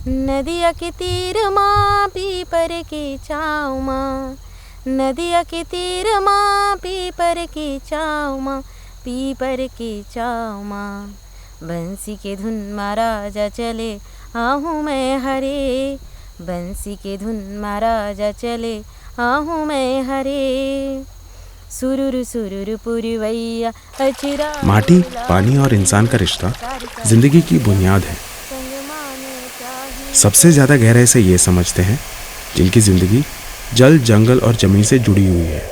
नदिया के तीर माँ पीपर की छाँव माँ, नदिया के तीर माँ पीपर की छाँव माँ, पीपर की छाँव माँ। बंसी के धुन माँ राजा चले आहूँ मैं हरे, बंसी के धुन माँ राजा चले आहूँ मैं हरे। सुरुरु सुरुरु पुरवैया अचिरा। माटी, पानी और इंसान का रिश्ता जिंदगी की बुनियाद है। सबसे ज़्यादा गहराई से ये समझते हैं जिनकी ज़िंदगी जल, जंगल और ज़मीन से जुड़ी हुई है।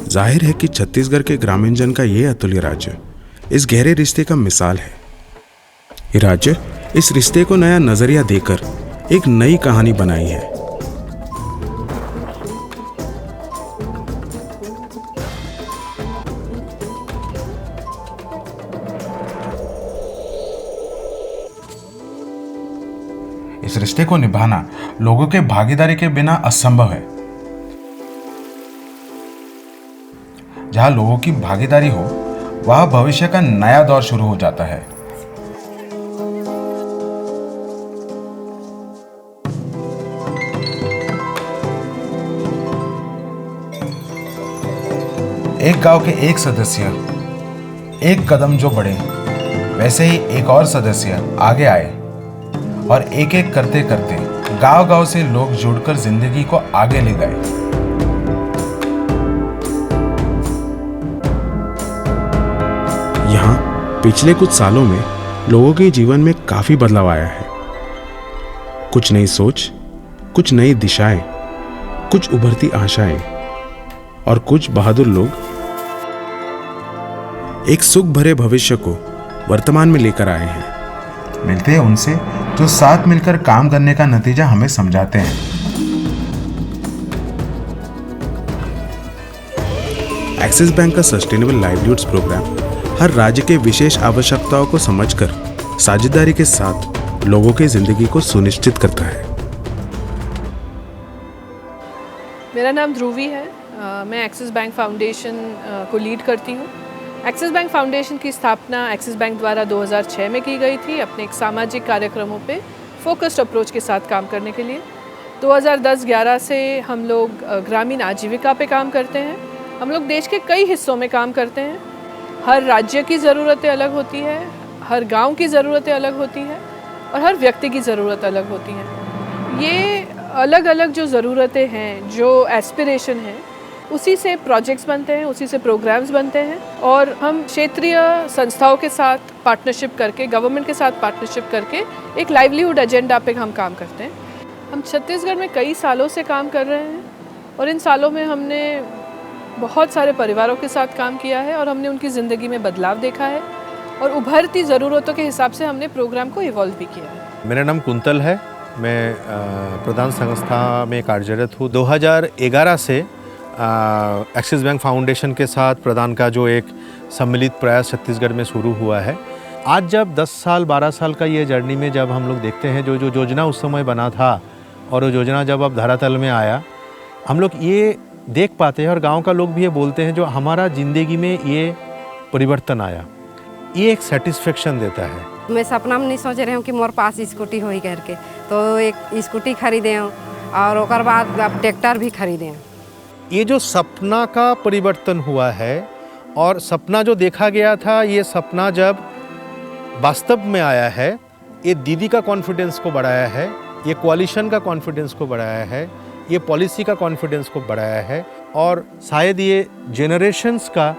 जाहिर है कि छत्तीसगढ़ के ग्रामीण जन का ये अतुल्य राज्य इस गहरे रिश्ते का मिसाल है। ये राज्य इस रिश्ते को नया नजरिया देकर एक नई कहानी बनाई है। इस रिश्ते को निभाना लोगों के भागीदारी के बिना असंभव है। जहां लोगों की भागीदारी हो, वहां भविष्य का नया दौर शुरू हो जाता है। एक गांव के एक सदस्य एक कदम जो बढ़े, वैसे ही एक और सदस्य आगे आए और एक एक करते करते गांव-गांव से लोग जुड़कर जिंदगी को आगे ले गए। यहाँ पिछले कुछ सालों में लोगों के जीवन में काफी बदलाव आया है। कुछ नई सोच, कुछ नई दिशाएं, कुछ उभरती आशाएं और कुछ बहादुर लोग एक सुख भरे भविष्य को वर्तमान में लेकर आए हैं। मिलते हैं उनसे जो साथ मिलकर काम करने का नतीजा हमें समझाते हैं। एक्सिस बैंक का सस्टेनेबल लाइवलीहुड्स प्रोग्राम हर राज्य के विशेष आवश्यकताओं को समझकर साझेदारी के साथ लोगों की जिंदगी को सुनिश्चित करता है। मेरा नाम ध्रुवी है। मैं एक्सिस बैंक फाउंडेशन को लीड करती हूँ। एक्सिस बैंक फाउंडेशन की स्थापना एक्सिस बैंक द्वारा 2006 में की गई थी अपने एक सामाजिक कार्यक्रमों पे फोकस्ड अप्रोच के साथ काम करने के लिए। 2010-11 से हम लोग ग्रामीण आजीविका पे काम करते हैं। हम लोग देश के कई हिस्सों में काम करते हैं। हर राज्य की ज़रूरतें अलग होती है, हर गांव की ज़रूरतें अलग होती हैं और हर व्यक्ति की ज़रूरत अलग होती हैं। ये अलग अलग जो ज़रूरतें हैं, जो एस्पिरेशन है, उसी से प्रोजेक्ट्स बनते हैं, उसी से प्रोग्राम्स बनते हैं और हम क्षेत्रीय संस्थाओं के साथ पार्टनरशिप करके, गवर्नमेंट के साथ पार्टनरशिप करके एक लाइवलीहुड एजेंडा पे हम काम करते हैं। हम छत्तीसगढ़ में कई सालों से काम कर रहे हैं और इन सालों में हमने बहुत सारे परिवारों के साथ काम किया है और हमने उनकी ज़िंदगी में बदलाव देखा है और उभरती ज़रूरतों के हिसाब से हमने प्रोग्राम को इवॉल्व भी किया है। मेरा नाम कुंतल है। मैं प्रधान संस्था में कार्यरत हूँ। 2011 से एक्सिस बैंक फाउंडेशन के साथ प्रधान का जो एक सम्मिलित प्रयास छत्तीसगढ़ में शुरू हुआ है। आज जब 10 साल 12 साल का ये जर्नी में जब हम लोग देखते हैं जो योजना उस समय बना था और वो योजना जब अब धरातल में आया, हम लोग ये देख पाते हैं और गांव का लोग भी ये बोलते हैं जो हमारा ज़िंदगी में ये परिवर्तन आया, ये एक सेटिस्फेक्शन देता है। मैं सपना में नहीं सोच रही हूँ कि मोर पास स्कूटी हो ही करके, तो एक स्कूटी खरीदें और उसके बाद अब ट्रैक्टर भी खरीदें। ये जो सपना का परिवर्तन हुआ है और सपना जो देखा गया था, ये सपना जब वास्तव में आया है, ये दीदी का कॉन्फिडेंस को बढ़ाया है, ये कोalition का कॉन्फिडेंस को बढ़ाया है, ये पॉलिसी का कॉन्फिडेंस को बढ़ाया है और शायद ये जेनरेशन्स का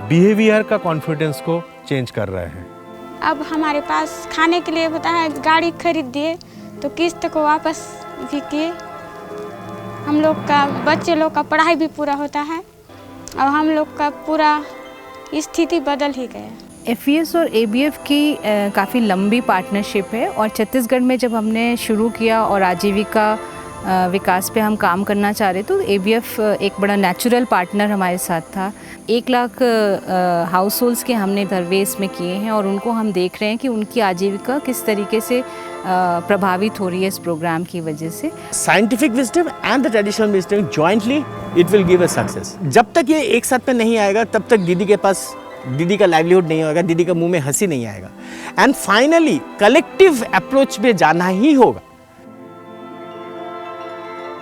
बिहेवियर का कॉन्फिडेंस को चेंज कर रहा है। अब हमारे पास खाने के लिए होता है, गाड़ी खरीद दिए तो किस्त को वापस भी किए। हम लोग का बच्चे लोग का पढ़ाई भी पूरा होता है और हम लोग का पूरा स्थिति बदल ही गया। FES और ABF की काफ़ी लंबी पार्टनरशिप है और छत्तीसगढ़ में जब हमने शुरू किया और आजीविका विकास पे हम काम करना चाह रहे, तो ABF एक बड़ा नेचुरल पार्टनर हमारे साथ था। 1 लाख हाउस होल्ड्स के हमने दरवेश में किए हैं और उनको हम देख रहे हैं कि उनकी आजीविका किस तरीके से प्रभावित हो रही है इस प्रोग्राम की वजह से। Scientific wisdom and the traditional wisdom jointly it will give a success. जब तक ये एक साथ में नहीं आएगा तब तक दीदी के पास दीदी का लाइवलीहुड नहीं होगा, दीदी का मुंह में हंसी नहीं आएगा। एंड फाइनली कलेक्टिव अप्रोच पे जाना ही होगा।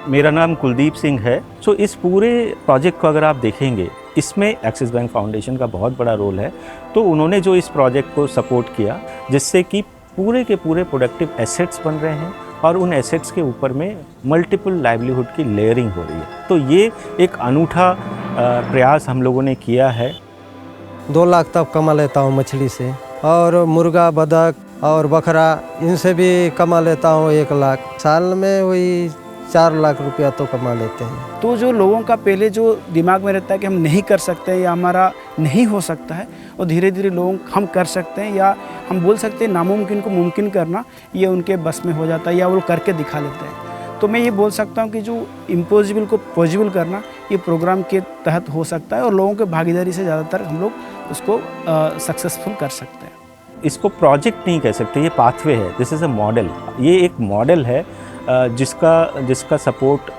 मेरा नाम कुलदीप सिंह है। सो इस पूरे प्रोजेक्ट को अगर आप देखेंगे, इसमें एक्सिस बैंक फाउंडेशन का बहुत बड़ा रोल है। तो उन्होंने जो इस प्रोजेक्ट को सपोर्ट किया, जिससे कि पूरे के पूरे प्रोडक्टिव एसेट्स बन रहे हैं और उन एसेट्स के ऊपर में मल्टीपल लाइवलीहुड की लेयरिंग हो रही है। तो ये एक अनूठा प्रयास हम लोगों ने किया है। 2 लाख तक कमा लेता हूँ मछली से, और मुर्गा, बतख और बकरा, इनसे भी कमा लेता हूँ 1 लाख। साल में वही 4 लाख रुपया तो कमा लेते हैं। तो जो लोगों का पहले जो दिमाग में रहता है कि हम नहीं कर सकते हैं या हमारा नहीं हो सकता है, और धीरे धीरे लोग हम कर सकते हैं, या हम बोल सकते हैं नामुमकिन को मुमकिन करना, ये उनके बस में हो जाता है या वो करके दिखा लेते हैं। तो मैं ये बोल सकता हूँ कि जो इम्पॉसिबल को पॉसिबल करना ये प्रोग्राम के तहत हो सकता है, और लोगों के भागीदारी से ज़्यादातर हम लोग उसको सक्सेसफुल कर सकते हैं। इसको प्रोजेक्ट नहीं कह सकते, ये पाथवे है। This is a model. ये एक मॉडल है जिसका सपोर्ट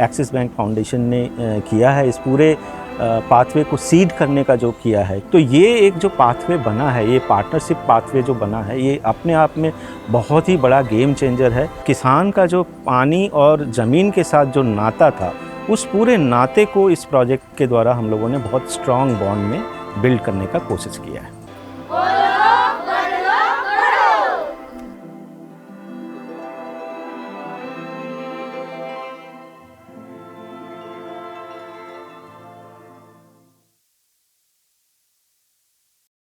एक्सिस बैंक फाउंडेशन ने किया है। इस पूरे पाथवे को सीड करने का जो किया है, तो ये एक जो पाथवे बना है, ये पार्टनरशिप पाथवे जो बना है, ये अपने आप में बहुत ही बड़ा गेम चेंजर है। किसान का जो पानी और ज़मीन के साथ जो नाता था, उस पूरे नाते को इस प्रोजेक्ट के द्वारा हम लोगों ने बहुत स्ट्रॉन्ग बॉन्ड में बिल्ड करने का कोशिश किया है।